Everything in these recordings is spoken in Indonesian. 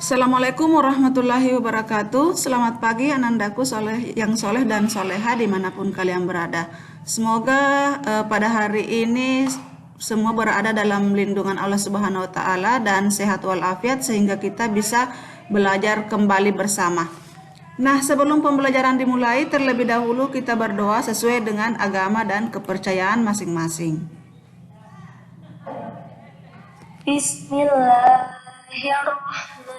Assalamualaikum warahmatullahi wabarakatuh. Selamat pagi anandaku yang soleh dan soleha dimanapun kalian berada. Semoga pada hari ini semua berada dalam lindungan Allah Subhanahu wa Ta'ala dan sehat walafiat sehingga kita bisa belajar kembali bersama. Nah, sebelum pembelajaran dimulai, terlebih dahulu kita berdoa sesuai dengan agama dan kepercayaan masing-masing. Bismillahirrahmanirrahim.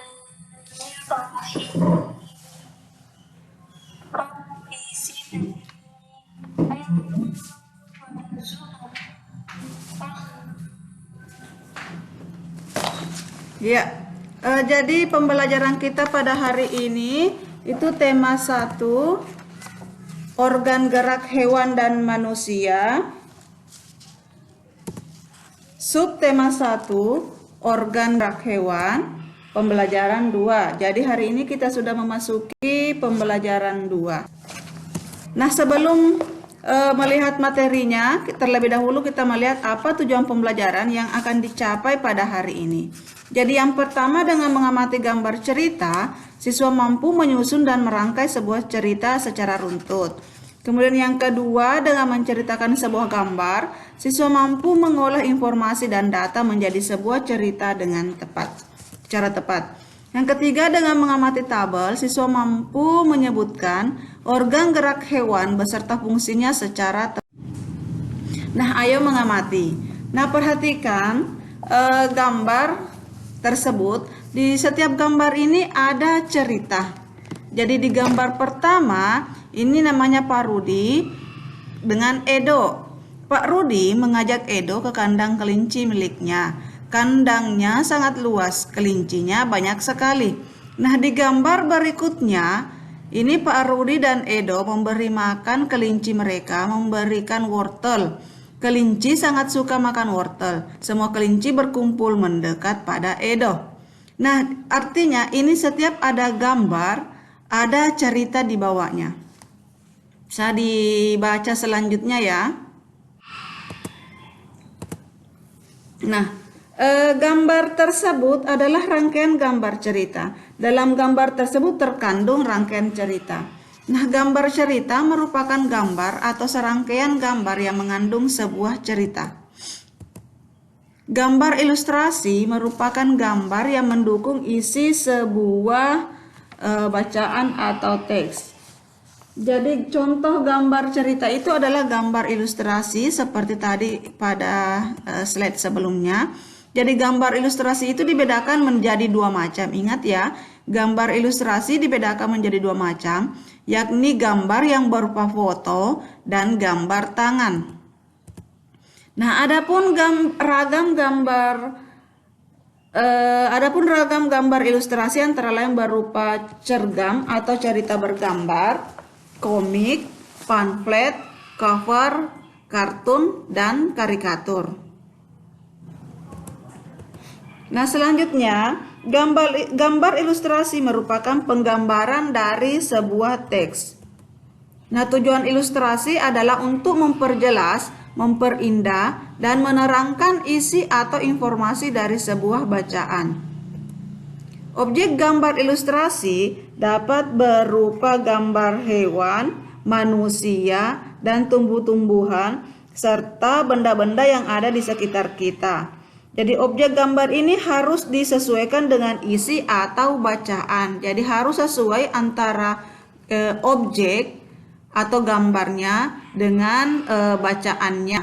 Rabbi zidni ilman Ya, jadi pembelajaran kita pada hari ini itu tema 1, organ gerak hewan dan manusia. Subtema 1, organ gerak hewan. Pembelajaran 2. Jadi hari ini kita sudah memasuki pembelajaran 2. Nah, sebelum melihat materinya, terlebih dahulu kita melihat apa tujuan pembelajaran yang akan dicapai pada hari ini. Jadi yang pertama, dengan mengamati gambar cerita, siswa mampu menyusun dan merangkai sebuah cerita secara runtut. Kemudian yang kedua, dengan menceritakan sebuah gambar, siswa mampu mengolah informasi dan data menjadi sebuah cerita dengan secara tepat. Yang ketiga, dengan mengamati tabel, siswa mampu menyebutkan organ gerak hewan beserta fungsinya secara tepat. Nah, ayo mengamati. Nah, perhatikan gambar tersebut. Di setiap gambar ini ada cerita. Jadi di gambar pertama, ini namanya Pak Rudi dengan Edo. Pak Rudi mengajak Edo ke kandang kelinci miliknya. Kandangnya sangat luas, kelincinya banyak sekali. Nah, di gambar berikutnya, ini Pak Rudi dan Edo memberi makan kelinci mereka, memberikan wortel. Kelinci sangat suka makan wortel. Semua kelinci berkumpul mendekat pada Edo. Nah, artinya ini setiap ada gambar, ada cerita di bawahnya. Bisa dibaca selanjutnya ya. Nah, gambar tersebut adalah rangkaian gambar cerita. Dalam gambar tersebut terkandung rangkaian cerita. Nah, gambar cerita merupakan gambar atau serangkaian gambar yang mengandung sebuah cerita. Gambar ilustrasi merupakan gambar yang mendukung isi sebuah bacaan atau teks. Jadi contoh gambar cerita itu adalah gambar ilustrasi seperti tadi pada slide sebelumnya. Jadi gambar ilustrasi itu dibedakan menjadi dua macam. Ingat ya, gambar ilustrasi dibedakan menjadi dua macam, yakni gambar yang berupa foto dan gambar tangan. Nah, adapun ragam gambar ilustrasi antara lain berupa cergam atau cerita bergambar, komik, pamflet, cover, kartun, dan karikatur. Nah, selanjutnya, gambar ilustrasi merupakan penggambaran dari sebuah teks. Nah, tujuan ilustrasi adalah untuk memperjelas, memperindah, dan menerangkan isi atau informasi dari sebuah bacaan. Objek gambar ilustrasi dapat berupa gambar hewan, manusia, dan tumbuh-tumbuhan, serta benda-benda yang ada di sekitar kita. Jadi objek gambar ini harus disesuaikan dengan isi atau bacaan. Jadi harus sesuai antara objek atau gambarnya dengan bacaannya.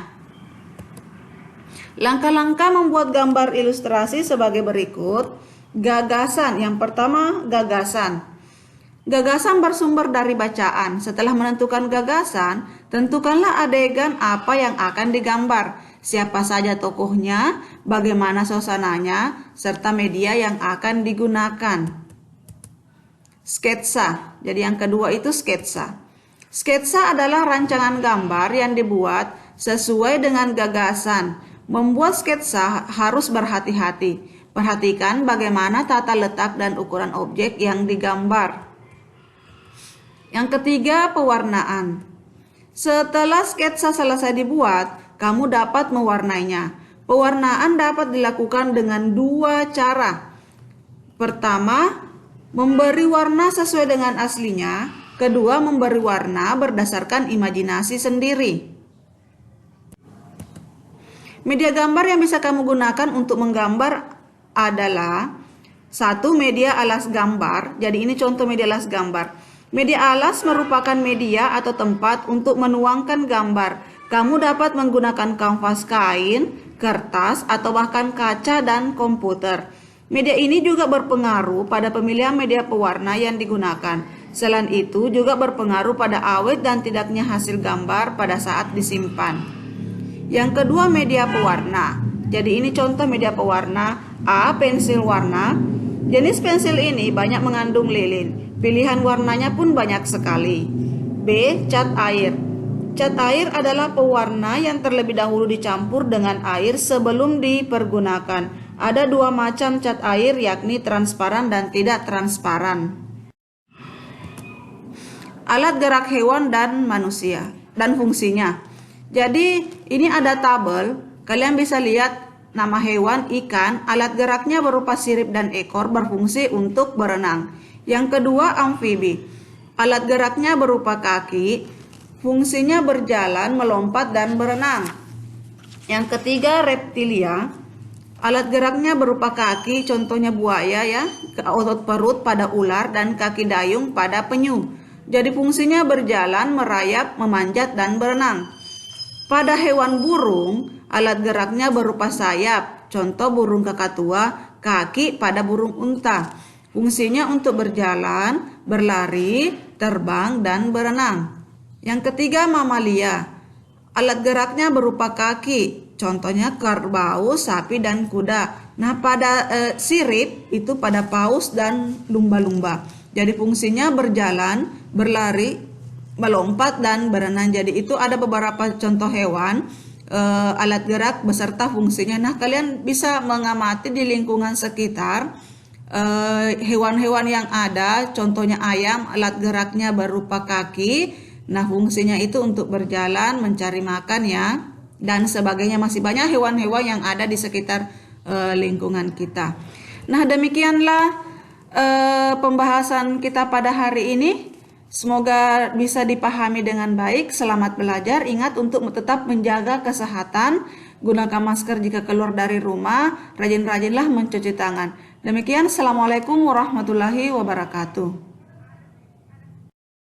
Langkah-langkah membuat gambar ilustrasi sebagai berikut. Gagasan. Yang pertama, gagasan. Gagasan bersumber dari bacaan. Setelah menentukan gagasan, tentukanlah adegan apa yang akan digambar. Siapa saja tokohnya, bagaimana suasananya, serta media yang akan digunakan. Sketsa. Jadi yang kedua itu sketsa. Sketsa adalah rancangan gambar yang dibuat sesuai dengan gagasan. Membuat sketsa harus berhati-hati. Perhatikan bagaimana tata letak dan ukuran objek yang digambar. Yang ketiga, pewarnaan. Setelah sketsa selesai dibuat, kamu dapat mewarnainya. Pewarnaan dapat dilakukan dengan dua cara. Pertama, memberi warna sesuai dengan aslinya. Kedua, memberi warna berdasarkan imajinasi sendiri. Media gambar yang bisa kamu gunakan untuk menggambar adalah satu, media alas gambar. Jadi ini contoh media alas gambar. Media alas merupakan media atau tempat untuk menuangkan gambar. Kamu dapat menggunakan kanvas kain, kertas, atau bahkan kaca dan komputer. Media ini juga berpengaruh pada pemilihan media pewarna yang digunakan. Selain itu juga berpengaruh pada awet dan tidaknya hasil gambar pada saat disimpan. Yang kedua, media pewarna. Jadi ini contoh media pewarna. A. Pensil warna. Jenis pensil ini banyak mengandung lilin. Pilihan warnanya pun banyak sekali. B. Cat air. Cat air adalah pewarna yang terlebih dahulu dicampur dengan air sebelum dipergunakan. Ada dua macam cat air, yakni transparan dan tidak transparan. Alat gerak hewan dan manusia dan fungsinya. Jadi ini ada tabel, kalian bisa lihat nama hewan ikan, alat geraknya berupa sirip dan ekor, berfungsi untuk berenang. Yang kedua, amfibi. Alat geraknya berupa kaki, fungsinya berjalan, melompat, dan berenang. Yang ketiga, reptilia. Alat geraknya berupa kaki, contohnya buaya ya, otot perut pada ular, dan kaki dayung pada penyu. Jadi fungsinya berjalan, merayap, memanjat, dan berenang. Pada hewan burung, alat geraknya berupa sayap, contoh burung kakatua, kaki pada burung unta. Fungsinya untuk berjalan, berlari, terbang, dan berenang. Yang ketiga, mamalia. Alat geraknya berupa kaki, contohnya kerbau, sapi, dan kuda. Nah, pada sirip itu pada paus dan lumba-lumba. Jadi fungsinya berjalan, berlari, melompat, dan berenang. Jadi itu ada beberapa contoh hewan, alat gerak beserta fungsinya. Nah, kalian bisa mengamati di lingkungan sekitar hewan-hewan yang ada, contohnya ayam, alat geraknya berupa kaki. Nah, fungsinya itu untuk berjalan, mencari makan ya, dan sebagainya. Masih banyak hewan-hewan yang ada di sekitar lingkungan kita. Nah, demikianlah pembahasan kita pada hari ini. Semoga bisa dipahami dengan baik. Selamat belajar. Ingat untuk tetap menjaga kesehatan. Gunakan masker jika keluar dari rumah. Rajin-rajinlah mencuci tangan. Demikian, Assalamualaikum warahmatullahi wabarakatuh.